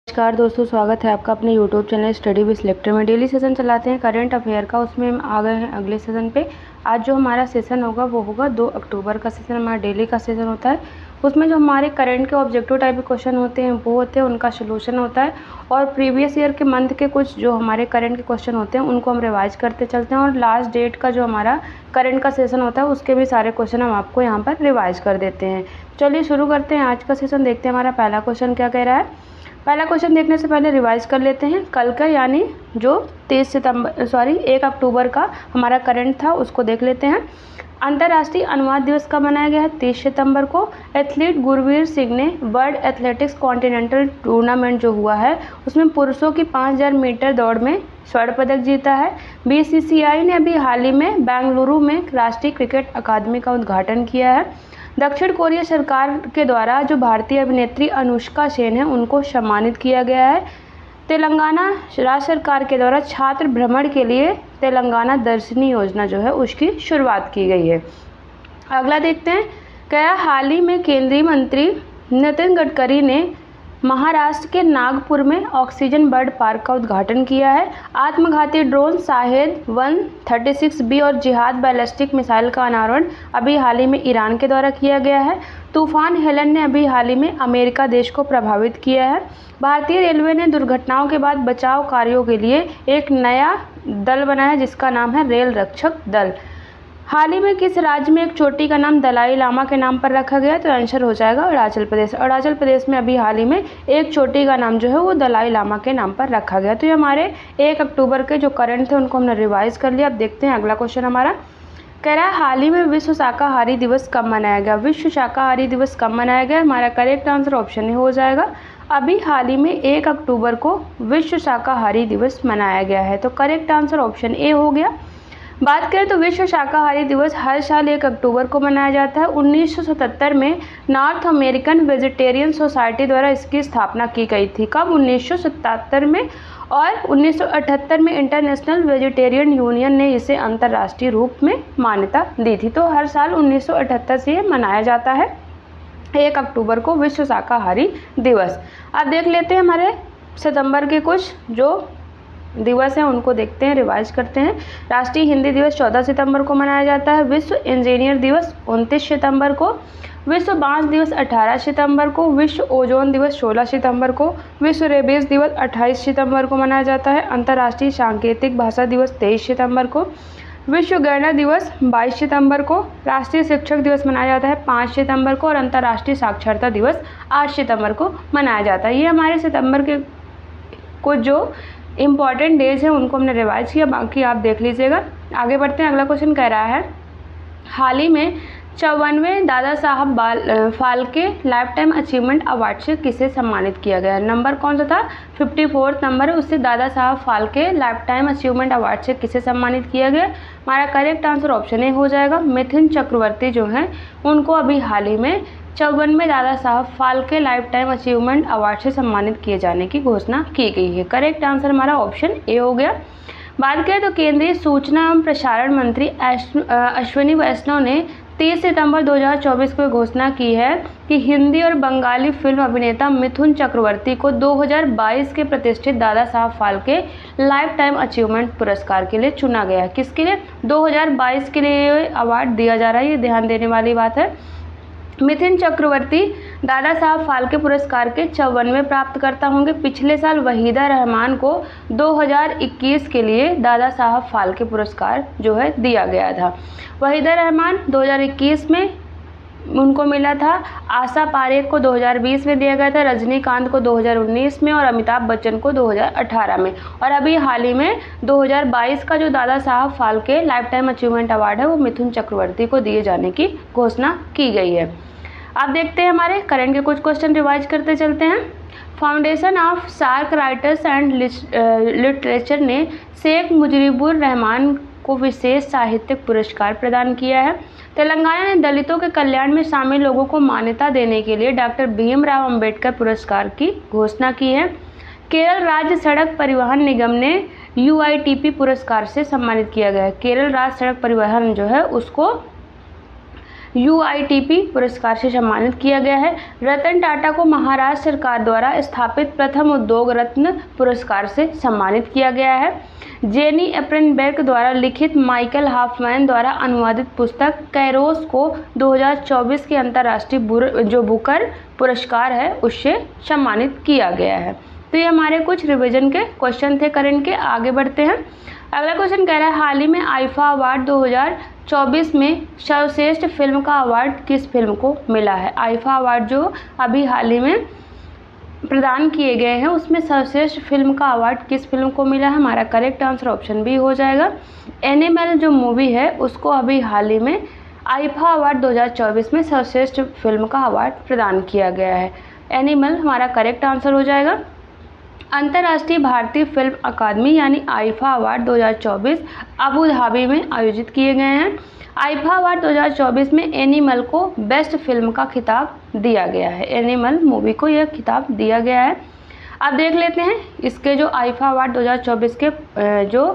नमस्कार दोस्तों, स्वागत है आपका अपने YouTube channel study with lecture में। डेली सेशन चलाते हैं करंट अफेयर का, उसमें हम आ गए हैं अगले सेशन पे। आज जो हमारा सेशन होगा वो होगा 2 अक्टूबर का सेशन, हमारा डेली का सेशन होता है। उसमें जो हमारे करंट के ऑब्जेक्टिव टाइप के क्वेश्चन होते हैं वो होते हैं, उनका सोल्यूशन होता है। और प्रीवियस ईयर के मंथ के कुछ जो हमारे करंट के क्वेश्चन होते हैं उनको हम रिवाइज करते चलते हैं। और लास्ट डेट का जो हमारा करंट का सेशन होता है उसके भी सारे क्वेश्चन हम आपको यहाँ पर रिवाइज कर देते हैं। चलिए शुरू करते हैं आज का सेशन। देखते हैं हमारा पहला क्वेश्चन क्या कह रहा है। पहला क्वेश्चन देखने से पहले रिवाइज कर लेते हैं। कल का यानी जो 1 अक्टूबर का हमारा करंट था उसको देख लेते हैं। अंतर्राष्ट्रीय अनुवाद दिवस कब मनाया गया है? 30 सितंबर को। एथलीट गुरवीर सिंह ने वर्ल्ड एथलेटिक्स कॉन्टिनेंटल टूर्नामेंट जो हुआ है उसमें पुरुषों की 5000 मीटर दौड़ में स्वर्ण पदक जीता है। बीसीसीआई ने अभी हाल ही में बेंगलुरु में राष्ट्रीय क्रिकेट अकादमी का उद्घाटन किया है। दक्षिण कोरिया सरकार के द्वारा जो भारतीय अभिनेत्री अनुष्का सेन है उनको सम्मानित किया गया है। तेलंगाना राज्य सरकार के द्वारा छात्र भ्रमण के लिए तेलंगाना दर्शनी योजना जो है उसकी शुरुआत की गई है। अगला देखते हैं। क्या हाल ही में केंद्रीय मंत्री नितिन गडकरी ने महाराष्ट्र के नागपुर में ऑक्सीजन बर्ड पार्क का उद्घाटन किया है। आत्मघाती ड्रोन शाहेद 136B और जिहाद बैलिस्टिक मिसाइल का अनावरण अभी हाल ही में ईरान के द्वारा किया गया है। तूफान हेलन ने अभी हाल ही में अमेरिका देश को प्रभावित किया है। भारतीय रेलवे ने दुर्घटनाओं के बाद बचाव कार्यों के लिए एक नया दल बनाया जिसका नाम है रेल रक्षक दल। हाल ही में किस राज्य में एक चोटी का नाम दलाई लामा के नाम पर रखा गया? तो आंसर हो जाएगा अरुणाचल प्रदेश। अरुणाचल प्रदेश में अभी हाल ही में एक चोटी का नाम जो है वो दलाई लामा के नाम पर रखा गया। तो ये हमारे 1 अक्टूबर के जो करंट थे उनको हमने रिवाइज कर लिया। अब देखते हैं अगला क्वेश्चन हमारा। कह रहा है हाल ही में विश्व शाकाहारी दिवस कब मनाया गया? विश्व शाकाहारी दिवस कब मनाया गया? हमारा करेक्ट आंसर ऑप्शन ए हो जाएगा। अभी हाल ही में 1 अक्टूबर को विश्व शाकाहारी दिवस मनाया गया है। तो करेक्ट आंसर ऑप्शन ए हो गया। बात करें तो विश्व शाकाहारी दिवस हर साल 1 अक्टूबर को मनाया जाता है। 1977 में नॉर्थ अमेरिकन वेजिटेरियन सोसाइटी द्वारा इसकी स्थापना की गई थी। कब? 1977 में। और 1978 में इंटरनेशनल वेजिटेरियन यूनियन ने इसे अंतर्राष्ट्रीय रूप में मान्यता दी थी। तो हर साल 1978 से मनाया जाता है 1 अक्टूबर को विश्व शाकाहारी दिवस। अब देख लेते हैं हमारे सितंबर के कुछ जो दिवस हैं उनको देखते हैं, रिवाइज करते हैं। राष्ट्रीय हिंदी दिवस 14 सितंबर को मनाया जाता है। विश्व इंजीनियर दिवस 29 सितंबर को। विश्व बांस दिवस 18 सितंबर को। विश्व ओजोन दिवस 16 सितंबर को। विश्व रेबीज दिवस 28 सितंबर को मनाया जाता है। अंतर्राष्ट्रीय सांकेतिक भाषा दिवस 23 सितंबर को। विश्व गणना दिवस 22 सितंबर को। राष्ट्रीय शिक्षक दिवस मनाया जाता है 5 सितंबर को। और अंतर्राष्ट्रीय साक्षरता दिवस 8 सितंबर को मनाया जाता है। ये हमारे सितंबर के कुछ जो इम्पॉर्टेंट डेज हैं उनको हमने रिवाइज किया, बाकी आप देख लीजिएगा। आगे बढ़ते हैं। अगला क्वेश्चन कह रहा है हाल ही में 54वें Dada Saheb Phalke life time achievement award से किसे सम्मानित किया गया? नंबर कौन सा था? 54 नंबर है, उससे Dada Saheb Phalke life time achievement award से किसे सम्मानित किया गया? हमारा करेक्ट आंसर ऑप्शन ए हो जाएगा। मिथुन चक्रवर्ती जो हैं उनको अभी हाल ही में 54वें Dada Saheb Phalke life time achievement award से सम्मानित किए जाने की घोषणा की गई है। करेक्ट आंसर हमारा ऑप्शन ए हो गया। बात करें तो केंद्रीय सूचना एवं प्रसारण मंत्री अश्विनी वैष्णव ने 30 सितंबर 2024 को घोषणा की है कि हिंदी और बंगाली फिल्म अभिनेता मिथुन चक्रवर्ती को 2022 के प्रतिष्ठित Dada Saheb Phalke life time achievement पुरस्कार के लिए चुना गया है। किसके लिए? 2022 के लिए अवार्ड दिया जा रहा है, ये ध्यान देने वाली बात है। मिथुन चक्रवर्ती दादा साहब फाल्के पुरस्कार के 54वें प्राप्तकर्ता होंगे। पिछले साल वहीदा रहमान को 2021 के लिए दादा साहब फाल्के पुरस्कार जो है दिया गया था। वहीदा रहमान 2021 में उनको मिला था। आशा पारेख को 2020 में दिया गया था। रजनीकांत को 2019 में और अमिताभ बच्चन को 2018 में। और अभी हाल ही में 2022 का जो Dada Saheb Phalke life time achievement award है वो मिथुन चक्रवर्ती को दिए जाने की घोषणा की गई है। अब देखते हैं हमारे करंट के कुछ क्वेश्चन रिवाइज करते चलते हैं। Foundation of SAARC writers and literature ने शेख मुजीबुर रहमान को विशेष साहित्यिक पुरस्कार प्रदान किया है। तेलंगाना ने दलितों के कल्याण में शामिल लोगों को मान्यता देने के लिए डॉक्टर भीमराव अंबेडकर पुरस्कार की घोषणा की है। केरल राज्य सड़क परिवहन निगम ने UITP पुरस्कार से सम्मानित किया गया है। केरल राज्य सड़क परिवहन जो है उसको UITP पुरस्कार से सम्मानित किया गया है। रतन टाटा को महाराष्ट्र सरकार द्वारा स्थापित प्रथम उद्योग रत्न पुरस्कार से सम्मानित किया गया है। जेनी एप्रेनबर्ग द्वारा लिखित माइकल हॉफमैन द्वारा अनुवादित पुस्तक कैरोस को 2024 के अंतर्राष्ट्रीय जो बुकर पुरस्कार है उससे सम्मानित किया गया है। तो ये हमारे कुछ रिवीजन के क्वेश्चन थे करंट के। आगे बढ़ते हैं। अगला क्वेश्चन कह रहा है हाल ही में आईफा अवार्ड 2024 में सर्वश्रेष्ठ फिल्म का अवार्ड किस फिल्म को मिला है। आईफा अवार्ड जो अभी हाल ही में प्रदान किए गए हैं उसमें सर्वश्रेष्ठ फिल्म का अवार्ड किस फिल्म को मिला है। हमारा करेक्ट आंसर ऑप्शन बी हो जाएगा। एनिमल जो मूवी है उसको अभी हाल ही में आईफा अवार्ड 2024 में सर्वश्रेष्ठ फिल्म का अवार्ड प्रदान किया गया है। एनिमल हमारा करेक्ट आंसर हो जाएगा। अंतर्राष्ट्रीय भारतीय फिल्म अकादमी यानी आईफा अवार्ड 2024 अबू धाबी में आयोजित किए गए हैं। आईफा अवार्ड 2024 में एनिमल को बेस्ट फिल्म का खिताब दिया गया है। एनिमल मूवी को यह खिताब दिया गया है। अब देख लेते हैं इसके जो आईफा अवार्ड 2024 के जो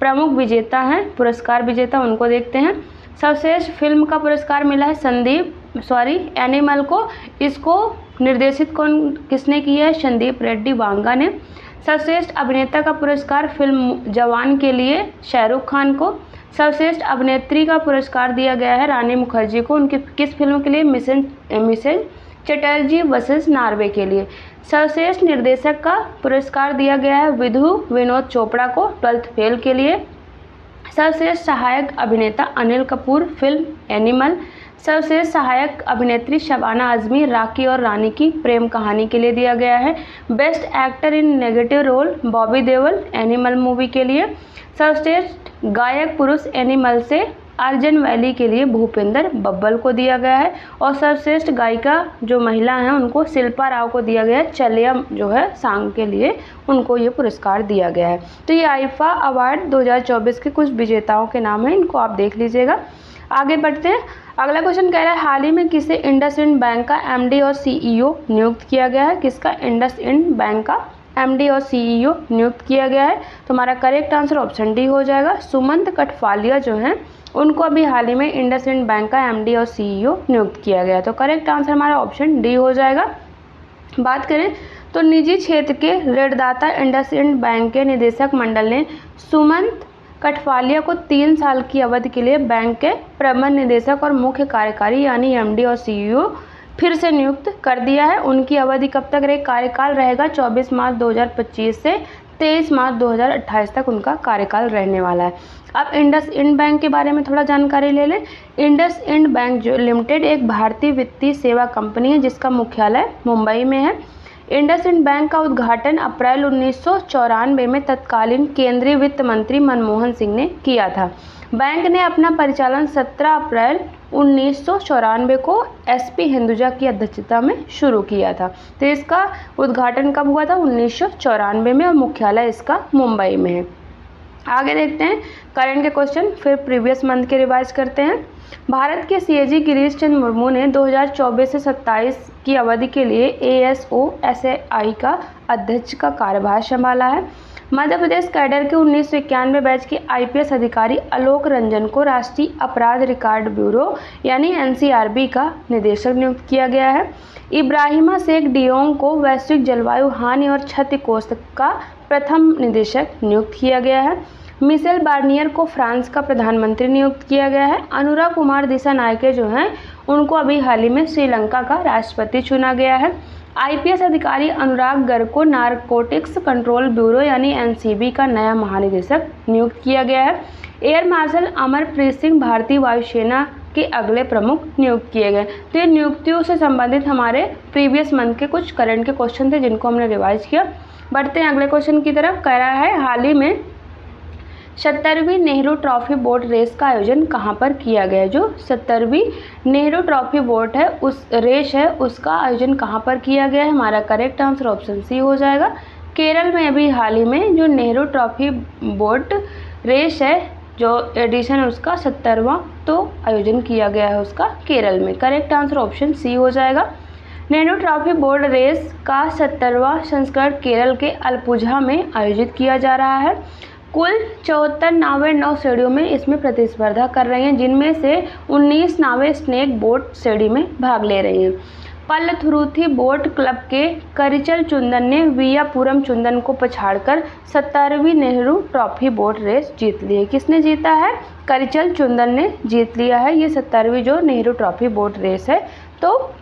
प्रमुख विजेता हैं, पुरस्कार विजेता, उनको देखते हैं। सर्वश्रेष्ठ फिल्म का पुरस्कार मिला है एनिमल को। इसको निर्देशित किसने किया है? संदीप रेड्डी वांगा ने। सर्वश्रेष्ठ अभिनेता का पुरस्कार फिल्म जवान के लिए शाहरुख खान को। सर्वश्रेष्ठ अभिनेत्री का पुरस्कार दिया गया है रानी मुखर्जी को। उनकी किस फिल्म के लिए? मिसेज चटर्जी वर्सेस नॉर्वे के लिए। सर्वश्रेष्ठ निर्देशक का पुरस्कार दिया गया है विनोद चोपड़ा को 12th फेल के लिए। सर्वश्रेष्ठ सहायक अभिनेता अनिल कपूर फिल्म एनिमल। सर्वश्रेष्ठ सहायक अभिनेत्री शबाना आजमी राखी और रानी की प्रेम कहानी के लिए दिया गया है। Best actor in negative role Bobby Deol Animal movie के लिए। सर्वश्रेष्ठ गायक पुरुष एनिमल से अर्जन वैली के लिए भूपेंद्र बब्बल को दिया गया है। और सर्वश्रेष्ठ गायिका जो महिला हैं उनको शिल्पा राव को दिया गया है। चलिया जो है सॉन्ग के लिए उनको ये पुरस्कार दिया गया है। तो ये आईफा अवार्ड 2024 के कुछ विजेताओं के नाम हैं, इनको आप देख लीजिएगा। आगे बढ़ते हैं। अगला क्वेश्चन कह रहा है हाल ही में किसे इंडसइंड बैंक का MD और CEO नियुक्त किया गया है। किसका? इंडसइंड बैंक का MD और CEO नियुक्त किया गया है। तो हमारा करेक्ट आंसर ऑप्शन डी हो जाएगा। सुमंत कठफालिया जो हैं उनको अभी हाल ही में इंडसइंड बैंक का MD और CEO नियुक्त किया गया है। तो करेक्ट आंसर हमारा ऑप्शन डी हो जाएगा। बात करें तो निजी क्षेत्र के ऋणदाता इंडसइंड बैंक के निदेशक मंडल ने सुमंत कठफालिया को 3 साल की अवधि के लिए बैंक के प्रबंध निदेशक और मुख्य कार्यकारी यानी MD और CEO फिर से नियुक्त कर दिया है। उनकी अवधि कब तक कार्यकाल रहेगा? 24 मार्च 2025 से 23 मार्च 2028 तक उनका कार्यकाल रहने वाला है। अब इंडसइंड बैंक के बारे में थोड़ा जानकारी ले लें। इंडसइंड बैंक जो लिमिटेड एक भारतीय वित्तीय सेवा कंपनी है जिसका मुख्यालय मुंबई में है। इंडसइंड बैंक का उद्घाटन अप्रैल 1994 में तत्कालीन केंद्रीय वित्त मंत्री मनमोहन सिंह ने किया था। बैंक ने अपना परिचालन 17 अप्रैल 1994 को SP हिंदुजा की अध्यक्षता में शुरू किया था। तो इसका उद्घाटन कब हुआ था? 1994 में और मुख्यालय इसका मुंबई में है। आगे देखते हैं करंट के क्वेश्चन, फिर प्रीवियस मंथ के रिवाइज करते हैं। भारत के CAG गिरीश चंद्र मुर्मू ने 2024 से 27 की अवधि के लिए ASOSAI का अध्यक्ष का कार्यभार संभाला है। मध्य प्रदेश कैडर के 1991 बैच के IPS अधिकारी आलोक रंजन को राष्ट्रीय अपराध रिकॉर्ड ब्यूरो यानी NCRB का निदेशक नियुक्त किया गया है। इब्राहिमा शेख डियोंग को वैश्विक जलवायु हानि और क्षति कोष का प्रथम निदेशक नियुक्त किया गया है। मिशेल बार्नियर को फ्रांस का प्रधानमंत्री नियुक्त किया गया है। अनुराग कुमार दिसानायके जो हैं उनको अभी हाल ही में श्रीलंका का राष्ट्रपति चुना गया है। IPS अधिकारी अनुराग गर्ग को नारकोटिक्स कंट्रोल ब्यूरो यानी NCB का नया महानिदेशक नियुक्त किया गया है। एयर मार्शल अमरप्रीत सिंह भारतीय वायुसेना के अगले प्रमुख नियुक्त किए गए। तो ये नियुक्तियों से संबंधित हमारे प्रीवियस मंथ के कुछ करंट के क्वेश्चन थे जिनको हमने रिवाइज किया। बढ़ते हैं अगले क्वेश्चन की तरफ। कह रहा है हाल ही में 70वीं नेहरू ट्रॉफी बोट रेस का आयोजन कहाँ पर किया गया है। जो 70वीं नेहरू ट्रॉफी बोट है उस रेस है उसका आयोजन कहाँ पर किया गया है। हमारा करेक्ट आंसर ऑप्शन सी हो जाएगा। केरल में अभी हाल ही में जो नेहरू ट्रॉफी बोट रेस है जो एडिशन है उसका 70वां तो आयोजन किया गया है उसका केरल में। करेक्ट आंसर ऑप्शन सी हो जाएगा। नेहरू ट्रॉफी बोट रेस का 70वां संस्करण केरल के अलपुझा में आयोजित किया जा रहा है। कुल 74 नावें 9 श्रेणियों में इसमें प्रतिस्पर्धा कर रही हैं, जिनमें से 19 नावें स्नेक बोट श्रेणी में भाग ले रही हैं। पल्लथुरुथी बोट क्लब के करिचल चुंदन ने वियापुरम चुंदन को पछाड़कर 17वीं नेहरू ट्रॉफी बोट रेस जीत ली है। किसने जीता है? करिचल चुंदन ने जीत लिया है ये 17वीं जो नेहरू ट्रॉफी बोट रेस है। तो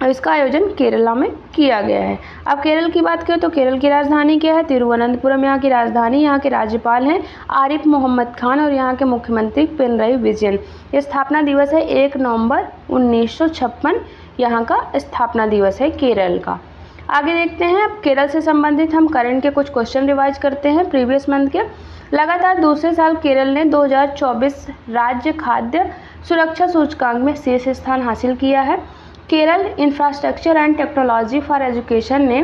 इसका आयोजन केरला में किया गया है। अब केरल की बात करें तो केरल की राजधानी क्या है? तिरुवनंतपुरम यहाँ की राजधानी। यहाँ के राज्यपाल हैं आरिफ मोहम्मद खान और यहाँ के मुख्यमंत्री पिनरई विजयन। ये स्थापना दिवस है 1 नवंबर 1956, यहाँ का स्थापना दिवस है केरल का। आगे देखते हैं, अब केरल से संबंधित हम करंट के कुछ क्वेश्चन रिवाइज करते हैं प्रीवियस मंथ के। लगातार दूसरे साल केरल ने 2024 राज्य खाद्य सुरक्षा सूचकांक में शीर्ष स्थान हासिल किया है। Kerala infrastructure and technology for education ने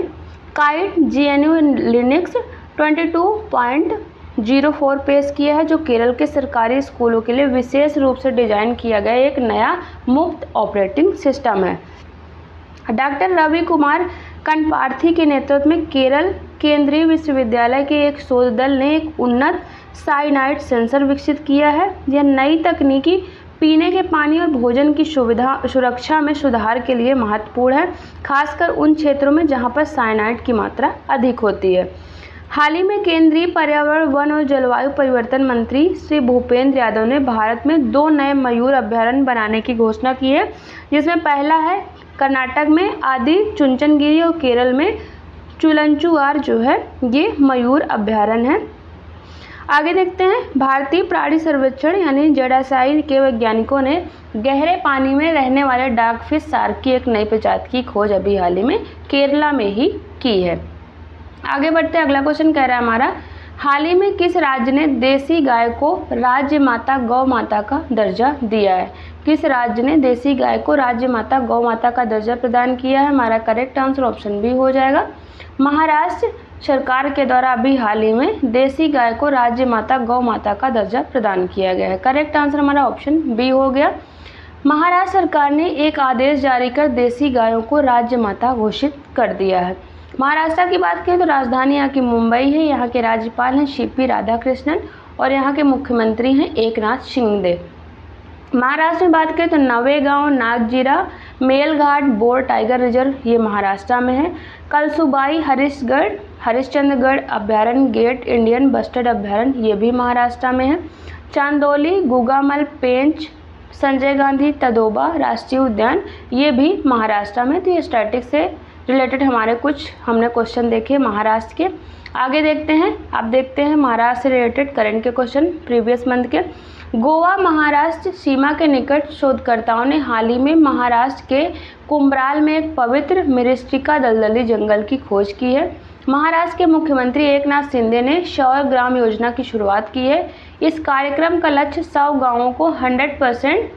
काइट GNU लिनक्स 22.04 पेश किया है, जो केरल के सरकारी स्कूलों के लिए विशेष रूप से डिजाइन किया गया एक नया मुफ्त ऑपरेटिंग सिस्टम है। डॉक्टर रवि कुमार कनपार्थी के नेतृत्व में केरल केंद्रीय विश्वविद्यालय के एक शोध दल ने एक उन्नत साइनाइड सेंसर विकसित किया है। यह नई तकनीकी पीने के पानी और भोजन की सुरक्षा में सुधार के लिए महत्वपूर्ण है, खासकर उन क्षेत्रों में जहां पर साइनाइड की मात्रा अधिक होती है। हाल ही में केंद्रीय पर्यावरण, वन और जलवायु परिवर्तन मंत्री श्री भूपेंद्र यादव ने भारत में 2 नए मयूर अभयारण्य बनाने की घोषणा की है, जिसमें पहला है कर्नाटक में आदि चुंचनगिरी और केरल में चुलंचुआर जो है ये मयूर अभयारण्य है। आगे देखते हैं, भारतीय प्राणी सर्वेक्षण यानी जेडासाई के वैज्ञानिकों ने गहरे पानी में रहने वाले डार्कफिश शार्क की एक नई प्रजाति की खोज अभी हाल ही में केरला में ही की है। आगे बढ़ते हैं, अगला क्वेश्चन कह रहा है हमारा, हाल ही में किस राज्य ने देसी गाय को राज्य माता गौ माता का दर्जा दिया है? किस राज्य ने देसी गाय को राज्य माता गौ माता का दर्जा प्रदान किया है? हमारा करेक्ट आंसर ऑप्शन बी हो जाएगा। महाराष्ट्र सरकार के द्वारा अभी हाल ही में देसी गाय को राज्य माता गौ माता का दर्जा प्रदान किया गया है। करेक्ट आंसर हमारा ऑप्शन बी हो गया। महाराष्ट्र सरकार ने एक आदेश जारी कर देसी गायों को राज्य माता घोषित कर दिया है। महाराष्ट्र की बात करें तो राजधानी यहाँ की मुंबई है। यहाँ के राज्यपाल हैं CP राधाकृष्णन और यहाँ के मुख्यमंत्री हैं एकनाथ शिंदे। महाराष्ट्र में बात करें तो Navegaon, Nagzira, Melghat, bore tiger reserve ये महाराष्ट्र में है। कलसुबाई, हरिश्चंद्रगढ़ अभयारण्य, गेट इंडियन बस्टर्ड अभयारण्य ये भी महाराष्ट्र में है। चांदोली, गुगामल, पेंच, संजय गांधी तदोबा राष्ट्रीय उद्यान ये भी महाराष्ट्र में। तो ये स्टैटिक्स से रिलेटेड हमारे कुछ हमने क्वेश्चन देखे महाराष्ट्र के। आगे देखते हैं, अब देखते हैं महाराष्ट्र से रिलेटेड करंट के क्वेश्चन प्रीवियस मंथ के। गोवा महाराष्ट्र सीमा के निकट शोधकर्ताओं ने हाल ही में महाराष्ट्र के कुंभराल में एक पवित्र मिरिस्टिका दलदली जंगल की खोज की है। महाराष्ट्र के मुख्यमंत्री एकनाथ शिंदे ने सौर ग्राम योजना की शुरुआत की है। इस कार्यक्रम का लक्ष्य 100 गांवों को 100%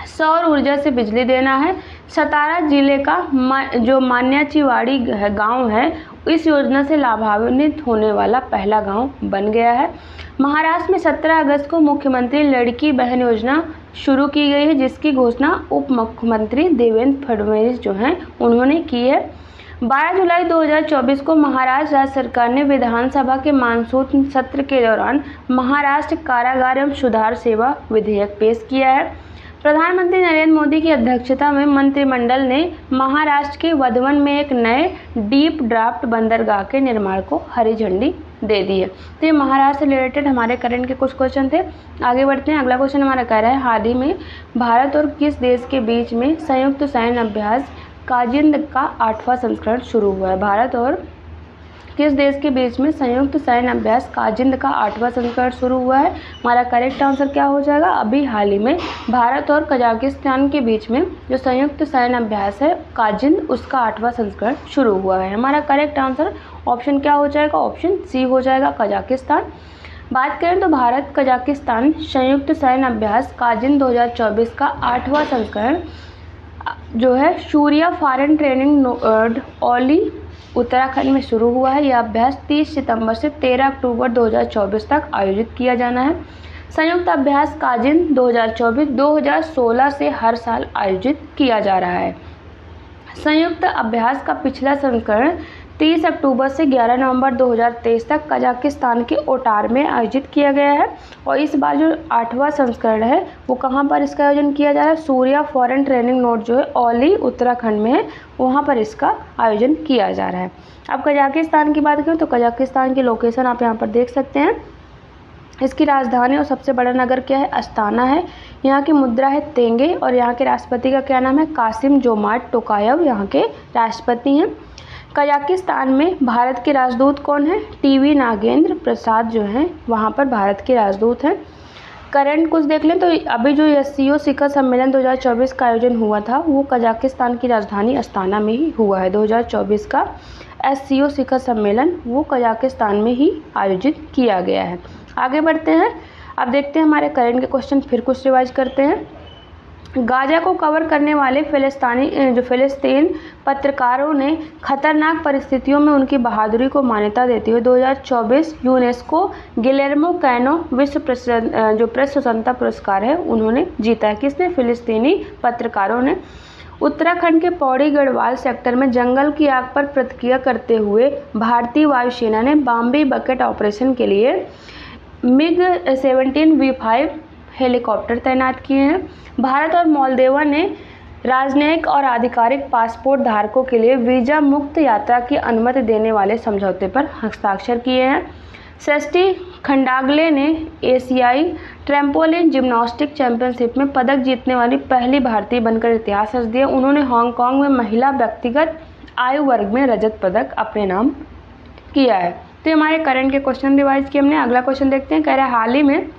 सौर ऊर्जा से बिजली देना है। सतारा जिले का जो मान्याचीवाड़ी गांव है इस योजना से लाभान्वित होने वाला पहला गांव बन गया है। महाराष्ट्र में 17 अगस्त को मुख्यमंत्री लड़की बहन योजना शुरू की गई है, जिसकी घोषणा उप मुख्यमंत्री देवेंद्र फडणवीस जो हैं उन्होंने की है। 12 जुलाई 2024 को महाराष्ट्र राज्य सरकार ने विधानसभा के मानसून सत्र के दौरान महाराष्ट्र कारागार एवं सुधार सेवा विधेयक पेश किया है। प्रधानमंत्री नरेंद्र मोदी की अध्यक्षता में मंत्रिमंडल ने महाराष्ट्र के वधवन में एक नए डीप ड्राफ्ट बंदरगाह के निर्माण को हरी झंडी दे दी है। तो ये महाराष्ट्र से रिलेटेड हमारे करंट के कुछ क्वेश्चन थे। आगे बढ़ते हैं, अगला क्वेश्चन हमारा कह रहा है, हाल ही में भारत और किस देश के बीच में संयुक्त सैन्य अभ्यास काजिंद का 8वां संस्करण शुरू हुआ है? भारत और किस देश के बीच में संयुक्त सैन्य अभ्यास काजिंद का 8वां संस्करण शुरू हुआ है? हमारा करेक्ट आंसर क्या हो जाएगा? अभी हाल ही में भारत और कजाकिस्तान के बीच में जो संयुक्त सैन्य अभ्यास है काजिंद उसका 8वां संस्करण शुरू हुआ है। हमारा करेक्ट आंसर ऑप्शन क्या हो जाएगा? ऑप्शन सी हो जाएगा, कजाकिस्तान। बात करें तो भारत कजाकिस्तान संयुक्त सैन्य अभ्यास काजिंद 2024 का 8वां संस्करण जो है सूर्या फॉरेन ट्रेनिंग नोड ओली उत्तराखंड में शुरू हुआ है। यह अभ्यास 30 सितंबर से 13 अक्टूबर 2024 तक आयोजित किया जाना है। संयुक्त अभ्यास काजिंद 2024 2016 से हर साल आयोजित किया जा रहा है। संयुक्त अभ्यास का पिछला संस्करण 30 अक्टूबर से 11 नवंबर 2023 तक कजाकिस्तान के ओटार में आयोजित किया गया है। और इस बार जो 8वां संस्करण है वो कहाँ पर इसका आयोजन किया जा रहा है, सूर्या फॉरेन ट्रेनिंग नोड जो है औली उत्तराखंड में है, वहाँ पर इसका आयोजन किया जा रहा है। अब कजाकिस्तान की बात करें तो कजाकिस्तान की लोकेशन आप यहाँ पर देख सकते हैं। इसकी राजधानी और सबसे बड़ा नगर क्या है, अस्ताना है। यहाँ की मुद्रा है तेंगे और यहाँ के राष्ट्रपति का क्या नाम है, कासिम जोमार्ट टोकायव यहाँ के राष्ट्रपति हैं। कजाकिस्तान में भारत के राजदूत कौन है, टीवी नागेंद्र प्रसाद जो हैं वहाँ पर भारत के राजदूत हैं। करंट कुछ देख लें तो अभी जो एससीओ शिखर सम्मेलन 2024 का आयोजन हुआ था वो कजाकिस्तान की राजधानी अस्ताना में ही हुआ है। 2024 का एससीओ शिखर सम्मेलन वो कजाकिस्तान में ही आयोजित किया गया है। आगे बढ़ते हैं, अब देखते हैं हमारे करंट के क्वेश्चन फिर कुछ रिवाइज करते हैं। गाजा को कवर करने वाले फिलिस्तीन पत्रकारों ने खतरनाक परिस्थितियों में उनकी बहादुरी को मान्यता देते हुए 2024 यूनेस्को गिलेर्मो कैनो विश्व प्रेस स्वतंत्रता पुरस्कार है उन्होंने जीता है। किसने, फिलिस्तीनी पत्रकारों ने। उत्तराखंड के पौड़ी गढ़वाल सेक्टर में जंगल की आग पर प्रतिक्रिया करते हुए भारतीय वायुसेना ने बॉम्बे बकेट ऑपरेशन के लिए MiG-17V5 हेलीकॉप्टर तैनात किए हैं। भारत और मोल्दोवा ने राजनयिक और आधिकारिक पासपोर्ट धारकों के लिए वीज़ा मुक्त यात्रा की अनुमति देने वाले समझौते पर हस्ताक्षर किए हैं। सृष्टि खंडागले ने एशियाई ट्रैम्पोलिन जिम्नास्टिक चैंपियनशिप में पदक जीतने वाली पहली भारतीय बनकर इतिहास रच दिया। उन्होंने हांगकांग में महिला व्यक्तिगत आयु वर्ग में रजत पदक अपने नाम किया है। तो हमारे करंट के क्वेश्चन रिवाइज किए हमने। अगला क्वेश्चन देखते हैं, कह रहा है हाल ही में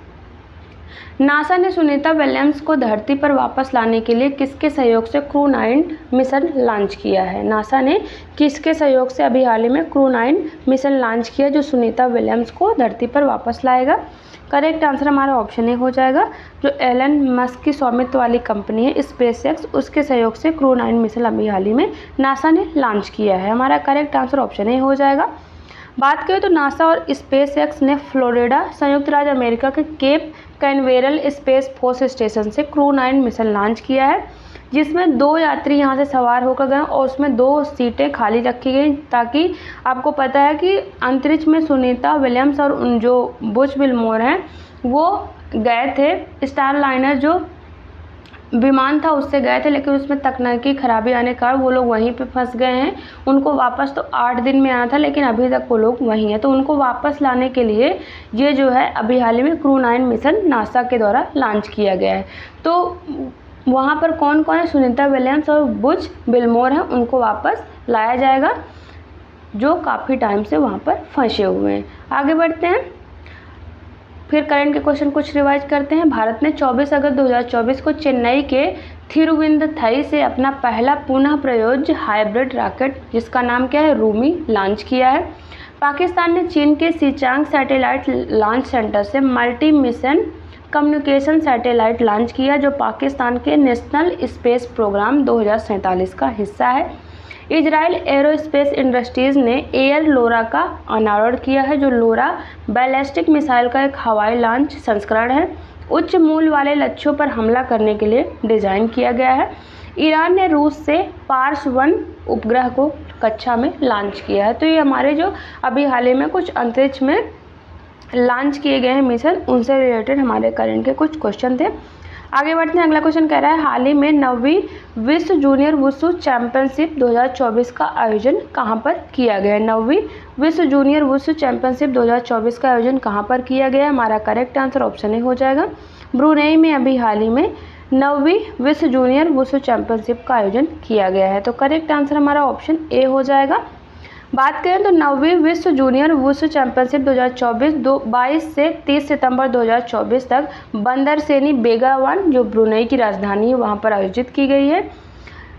नासा ने सुनीता विलियम्स को धरती पर वापस लाने के लिए किसके सहयोग से क्रू 9 मिशन लॉन्च किया है। नासा ने किसके सहयोग से अभी हाल ही में क्रू 9 मिशन लॉन्च किया जो सुनीता विलियम्स को धरती पर वापस लाएगा। करेक्ट आंसर हमारा ऑप्शन ए हो जाएगा। जो एलन मस्क की स्वामित्व वाली कंपनी है स्पेसएक्स, उसके सहयोग से क्रू 9 मिशन अभी हाल ही में नासा ने लॉन्च किया है। हमारा करेक्ट आंसर ऑप्शन ए हो जाएगा। बात करें तो नासा और स्पेसएक्स ने फ्लोरिडा संयुक्त राज्य अमेरिका के Cape Canaveral space force station से क्रू 9 मिशन लॉन्च किया है, जिसमें 2 यात्री यहां से सवार होकर गए और उसमें 2 सीटें खाली रखी गई ताकि आपको पता है कि अंतरिक्ष में सुनीता विलियम्स और उन जो बुच विल्मोर हैं वो गए थे। स्टार लाइनर जो विमान था उससे गए थे, लेकिन उसमें तकनीकी खराबी आने के कारण वो लोग वहीं पे फंस गए हैं। उनको वापस तो 8 दिन में आना था, लेकिन अभी तक वो लोग वहीं हैं। तो उनको वापस लाने के लिए ये जो है अभी हाल ही में क्रू 9 मिशन नासा के द्वारा लॉन्च किया गया है। तो वहाँ पर कौन कौन है, सुनीता विलियम्स और बुच विल्मोर हैं, उनको वापस लाया जाएगा जो काफ़ी टाइम से वहाँ पर फंसे हुए हैं। आगे बढ़ते हैं, फिर करंट के क्वेश्चन कुछ रिवाइज करते हैं। भारत ने 24 अगस्त 2024 को चेन्नई के थिरुविंदथई से अपना पहला पुनः प्रयोज्य हाइब्रिड रॉकेट जिसका नाम क्या है, रूमी, लॉन्च किया है। पाकिस्तान ने चीन के सिचांग सैटेलाइट लॉन्च सेंटर से multi mission communication satellite launch किया जो पाकिस्तान के नेशनल स्पेस प्रोग्राम 2047 का हिस्सा है। इजराइल एरोस्पेस इंडस्ट्रीज़ ने एयर लोरा का अनावरण किया है जो लोरा बैलिस्टिक मिसाइल का एक हवाई लॉन्च संस्करण है। उच्च मूल्य वाले लक्ष्यों पर हमला करने के लिए डिज़ाइन किया गया है। ईरान ने रूस से पार्स 1 उपग्रह को कक्षा में लॉन्च किया है। तो ये हमारे जो अभी हाल ही में कुछ अंतरिक्ष में लॉन्च किए गए हैं मिशन, उनसे रिलेटेड हमारे करंट के कुछ क्वेश्चन थे। आगे बढ़ते हैं, अगला क्वेश्चन कह रहा है हाल ही में 9वीं विश्व जूनियर वुशु चैंपियनशिप 2024 का आयोजन कहां पर किया गया है। 9वीं विश्व जूनियर वुशु चैंपियनशिप 2024 का आयोजन कहां पर किया गया है। हमारा करेक्ट आंसर ऑप्शन ए हो जाएगा। ब्रुनेई में अभी हाल ही में 9वीं विश्व जूनियर वुशु चैंपियनशिप का आयोजन किया गया है। तो करेक्ट आंसर हमारा ऑप्शन ए हो जाएगा। बात करें तो 9वीं विश्व जूनियर वुशु चैंपियनशिप 2024 22 से 30 सितंबर 2024 तक बंदर सेनी बेगावन जो ब्रुनेई की राजधानी है वहां पर आयोजित की गई है।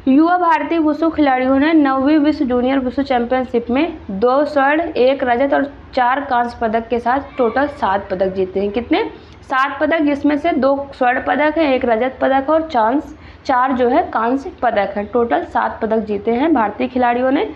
युवा भारतीय वुशु खिलाड़ियों ने 9वीं विश्व जूनियर वुशु चैंपियनशिप में 2 स्वर्ण, 1 रजत और 4 कांस्य पदक के साथ टोटल 7 पदक जीते हैं। कितने? 7 पदक, जिसमें से 2 स्वर्ण पदक है, 1 रजत पदक और 4 जो है कांस्य पदक है। टोटल 7 पदक जीते हैं भारतीय खिलाड़ियों ने।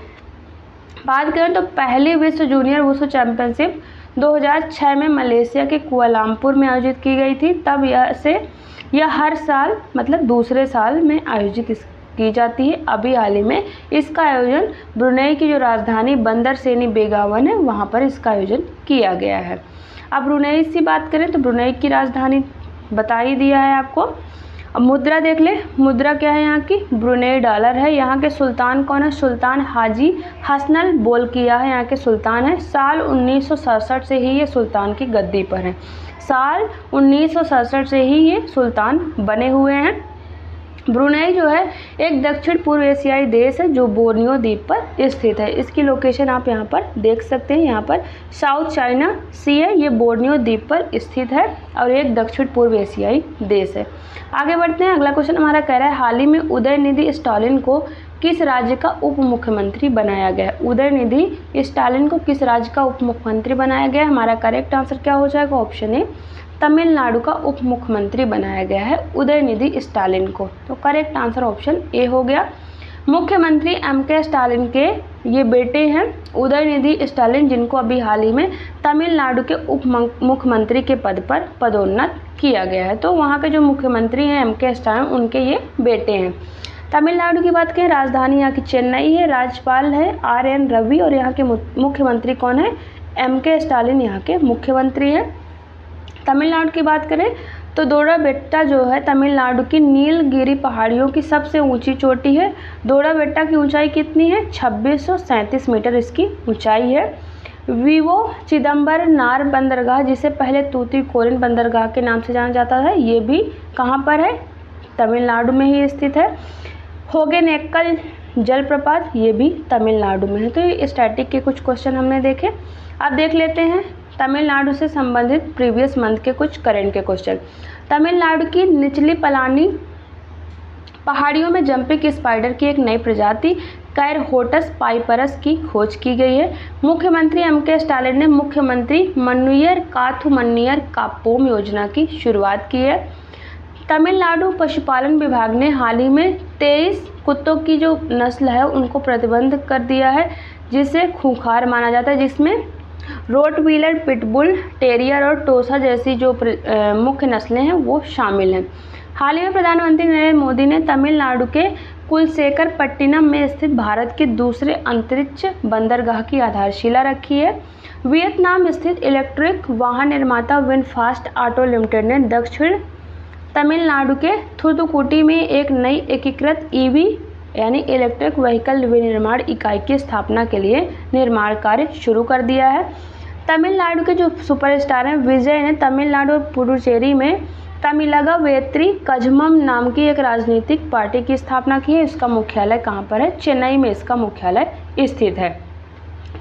बात करें तो पहली विश्व जूनियर वुशु चैंपियनशिप 2006 में मलेशिया के कुआलालंपुर में आयोजित की गई थी। तब यह हर साल मतलब दूसरे साल में आयोजित की जाती है। अभी हाल ही में इसका आयोजन ब्रुनेई की जो राजधानी बंदर सेनी बेगावन है वहाँ पर इसका आयोजन किया गया है। अब ब्रुनेई से बात करें तो ब्रुनेई की राजधानी बता ही दिया है आपको। अब मुद्रा देख ले, मुद्रा क्या है यहाँ की, ब्रुनेई डॉलर है। यहाँ के सुल्तान कौन है, सुल्तान हाजी हसनल बोलकिया है यहाँ के सुल्तान है। साल 1967 से ही ये सुल्तान की गद्दी पर है, साल 1967 से ही ये सुल्तान बने हुए हैं। ब्रुनेई जो है एक दक्षिण पूर्व एशियाई देश है जो बोर्नियो द्वीप पर स्थित है। इसकी लोकेशन आप यहाँ पर देख सकते हैं, यहाँ पर साउथ चाइना सी है, ये बोर्नियो द्वीप पर स्थित है और एक दक्षिण पूर्व एशियाई देश है। आगे बढ़ते हैं, अगला क्वेश्चन हमारा कह रहा है हाल ही में उदयनिधि स्टालिन को किस राज्य का उप मुख्यमंत्री बनाया गया है। उदयनिधि स्टालिन को किस राज्य का उप मुख्यमंत्री बनाया गया है। हमारा करेक्ट आंसर क्या हो जाएगा, ऑप्शन ए, तमिलनाडु का उप मुख्यमंत्री बनाया गया है उदयनिधि स्टालिन को। तो करेक्ट आंसर ऑप्शन ए हो गया। मुख्यमंत्री एम.के. स्टालिन के ये बेटे हैं उदयनिधि स्टालिन, जिनको अभी हाल ही में तमिलनाडु के उप मुख्यमंत्री के पद पर पदोन्नत किया गया है। तो वहाँ के जो मुख्यमंत्री हैं एम.के. स्टालिन, उनके ये बेटे हैं। तमिलनाडु की बात करें, राजधानी यहाँ की चेन्नई है, राज्यपाल है R.N. रवि और यहाँ के मुख्यमंत्री कौन है, एम.के. स्टालिन यहाँ के मुख्यमंत्री हैं। तमिलनाडु की बात करें तो दोडाबेट्टा जो है तमिलनाडु की नीलगिरी पहाड़ियों की सबसे ऊंची चोटी है। दोडाबेट्टा की ऊंचाई कितनी है, 2637 मीटर इसकी ऊंचाई है। विवो चिदम्बरनार बंदरगाह, जिसे पहले तूतीकोरिन बंदरगाह के नाम से जाना जाता है, ये भी कहाँ पर है, तमिलनाडु में ही स्थित है। होगेनेकल जलप्रपात, ये भी तमिलनाडु में है। तो ये स्टैटिक के कुछ क्वेश्चन हमने देखे। अब देख लेते हैं तमिलनाडु से संबंधित प्रीवियस मंथ के कुछ करंट के क्वेश्चन। तमिलनाडु की निचली पलानी पहाड़ियों में जंपिंग स्पाइडर की एक नई प्रजाति कैरहोटस पाइपरस की खोज की गई है। मुख्यमंत्री एम.के. स्टालिन ने मुख्यमंत्री मन्नुयिर काथुमन्नियर काप्पोम योजना की शुरुआत की है। तमिलनाडु पशुपालन विभाग ने हाल ही में 23 कुत्तों की जो नस्ल है उनको प्रतिबंध कर दिया है, जिसे खूंखार माना जाता है, जिसमें रोटवीलर, पिटबुल टेरियर और टोसा जैसी जो मुख्य नस्लें हैं वो शामिल हैं। हाल ही में प्रधानमंत्री नरेंद्र मोदी ने तमिलनाडु के कुलशेखरपट्टिनम में स्थित भारत के दूसरे अंतरिक्ष बंदरगाह की आधारशिला रखी है। वियतनाम स्थित इलेक्ट्रिक वाहन निर्माता विनफास्ट ऑटो लिमिटेड ने दक्षिण तमिलनाडु के थूथुकुडी में एक नई एकीकृत ईवी यानी इलेक्ट्रिक व्हीकल विनिर्माण इकाई की स्थापना के लिए निर्माण कार्य शुरू कर दिया है। तमिलनाडु के जो सुपरस्टार हैं विजय ने तमिलनाडु और पुडुचेरी में तमिलगा वेत्री कझमम नाम की एक राजनीतिक पार्टी की स्थापना की है। इसका मुख्यालय कहाँ पर है, चेन्नई में इसका मुख्यालय स्थित है।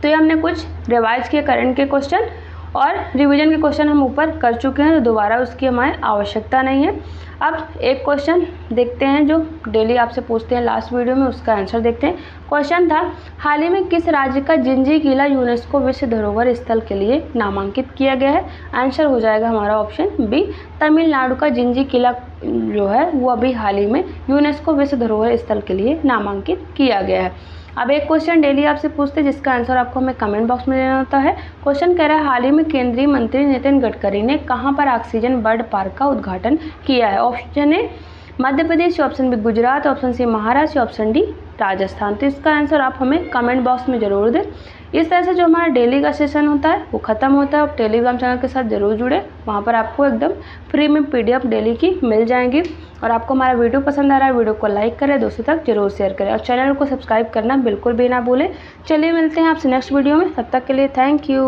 तो ये हमने कुछ रिवाइज किए करंट के क्वेश्चन और रिवीजन के क्वेश्चन हम ऊपर कर चुके हैं, तो दोबारा उसकी हमारी आवश्यकता नहीं है। अब एक क्वेश्चन देखते हैं जो डेली आपसे पूछते हैं लास्ट वीडियो में, उसका आंसर देखते हैं। क्वेश्चन था हाल ही में किस राज्य का जिंजी किला यूनेस्को विश्व धरोहर स्थल के लिए नामांकित किया गया है। आंसर हो जाएगा हमारा ऑप्शन बी, तमिलनाडु का जिंजी किला जो है वो अभी हाल ही में यूनेस्को विश्व धरोहर स्थल के लिए नामांकित किया गया है। अब एक क्वेश्चन डेली आपसे पूछते हैं जिसका आंसर आपको हमें कमेंट बॉक्स में देना होता है। क्वेश्चन कह रहा है हाल ही में केंद्रीय मंत्री नितिन गडकरी ने कहां पर ऑक्सीजन बर्ड पार्क का उद्घाटन किया है। Option A Madhya Pradesh, option B Gujarat, option C Maharashtra, option D Rajasthan. तो इसका आंसर आप हमें कमेंट बॉक्स में ज़रूर दें। इस तरह से जो हमारा डेली का सेशन होता है वो ख़त्म होता है। आप टेलीग्राम चैनल के साथ ज़रूर जुड़े, वहाँ पर आपको एकदम फ्री में PDF डेली की मिल जाएंगी। और आपको हमारा वीडियो पसंद आ रहा है, वीडियो को लाइक करें, दोस्तों तक जरूर शेयर करें और चैनल को सब्सक्राइब करना बिल्कुल भी ना भूलें। चलिए मिलते हैं आपसे नेक्स्ट वीडियो में, तब तक के लिए थैंक यू।